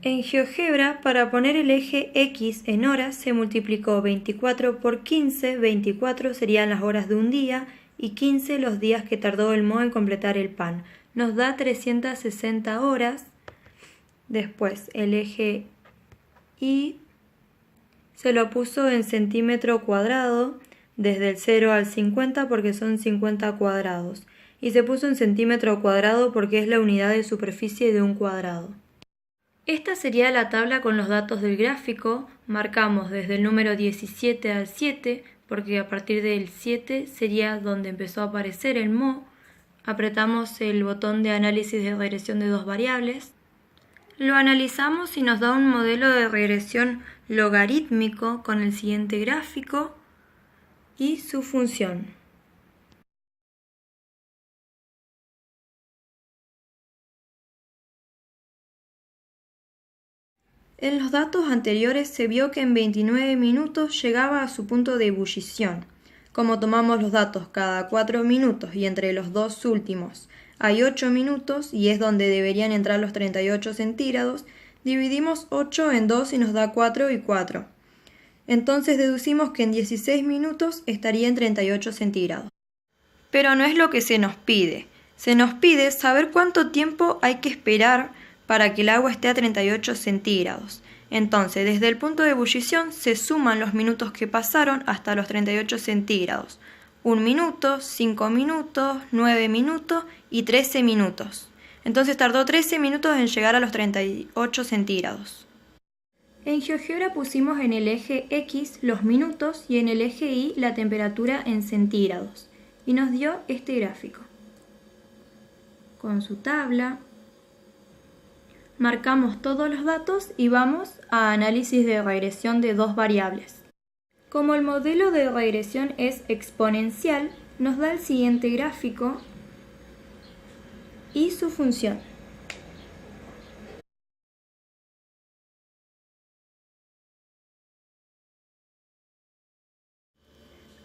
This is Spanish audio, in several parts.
En GeoGebra, para poner el eje X en horas, se multiplicó 24 por 15, 24 serían las horas de un día y 15 los días que tardó el moho en completar el pan. Nos da 360 horas. Después el eje Y se lo puso en centímetro cuadrado, desde el 0 al 50 porque son 50 cuadrados. Y se puso en centímetro cuadrado porque es la unidad de superficie de un cuadrado. Esta sería la tabla con los datos del gráfico. Marcamos desde el número 17 al 7, porque a partir del 7 sería donde empezó a aparecer el moho. Apretamos el botón de análisis de regresión de dos variables. Lo analizamos y nos da un modelo de regresión logarítmico con el siguiente gráfico y su función. En los datos anteriores se vio que en 29 minutos llegaba a su punto de ebullición. Como tomamos los datos cada 4 minutos y entre los dos últimos hay 8 minutos y es donde deberían entrar los 38 centígrados, dividimos 8 en 2 y nos da 4 y 4. Entonces deducimos que en 16 minutos estaría en 38 centígrados. Pero no es lo que se nos pide. Se nos pide saber cuánto tiempo hay que esperar para que el agua esté a 38 centígrados. Entonces, desde el punto de ebullición se suman los minutos que pasaron hasta los 38 centígrados. 1 minuto, 5 minutos, 9 minutos y 13 minutos. Entonces tardó 13 minutos en llegar a los 38 centígrados. En GeoGebra pusimos en el eje X los minutos y en el eje Y la temperatura en centígrados. Y nos dio este gráfico. Con su tabla. Marcamos todos los datos y vamos a análisis de regresión de dos variables. Como el modelo de regresión es exponencial, nos da el siguiente gráfico y su función.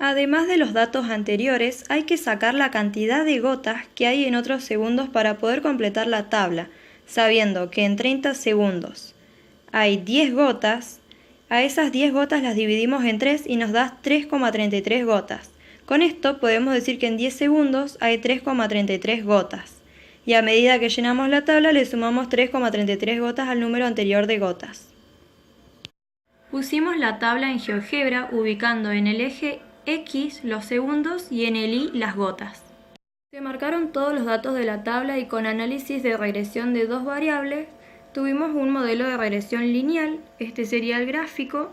Además de los datos anteriores, hay que sacar la cantidad de gotas que hay en otros segundos para poder completar la tabla, sabiendo que en 30 segundos hay 10 gotas, a esas 10 gotas las dividimos en 3 y nos da 3,33 gotas. Con esto podemos decir que en 10 segundos hay 3,33 gotas. Y a medida que llenamos la tabla le sumamos 3,33 gotas al número anterior de gotas. Pusimos la tabla en GeoGebra ubicando en el eje X los segundos y en el Y las gotas. Se marcaron todos los datos de la tabla y con análisis de regresión de dos variables tuvimos un modelo de regresión lineal, este sería el gráfico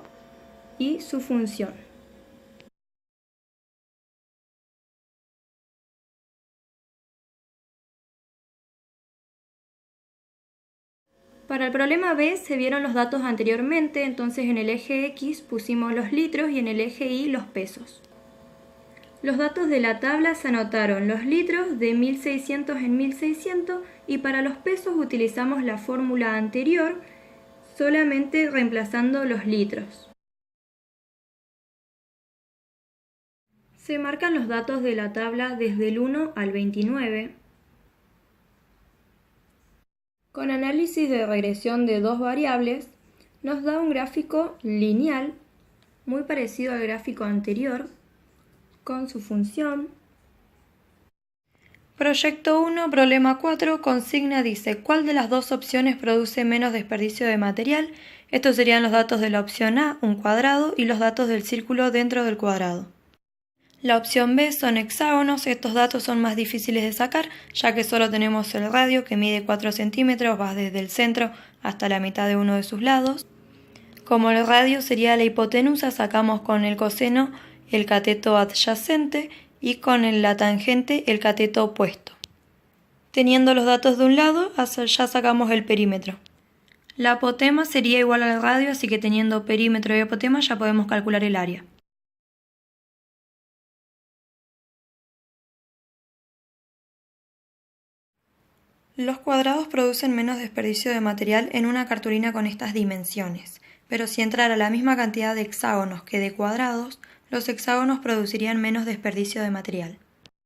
y su función. Para el problema B se vieron los datos anteriormente, entonces en el eje X pusimos los litros y en el eje Y los pesos. Los datos de la tabla se anotaron los litros de 1600 en 1600 y para los pesos utilizamos la fórmula anterior, solamente reemplazando los litros. Se marcan los datos de la tabla desde el 1 al 29. Con análisis de regresión de dos variables, nos da un gráfico lineal, muy parecido al gráfico anterior, con su función. Proyecto 1, problema 4, consigna dice ¿cuál de las dos opciones produce menos desperdicio de material? Estos serían los datos de la opción A, un cuadrado, y los datos del círculo dentro del cuadrado. La opción B son hexágonos, estos datos son más difíciles de sacar, ya que solo tenemos el radio que mide 4 centímetros, va desde el centro hasta la mitad de uno de sus lados. Como el radio sería la hipotenusa, sacamos con el coseno el cateto adyacente y con la tangente el cateto opuesto. Teniendo los datos de un lado, ya sacamos el perímetro. La apotema sería igual al radio, así que teniendo perímetro y apotema ya podemos calcular el área. Los cuadrados producen menos desperdicio de material en una cartulina con estas dimensiones, pero si entrara la misma cantidad de hexágonos que de cuadrados, los hexágonos producirían menos desperdicio de material.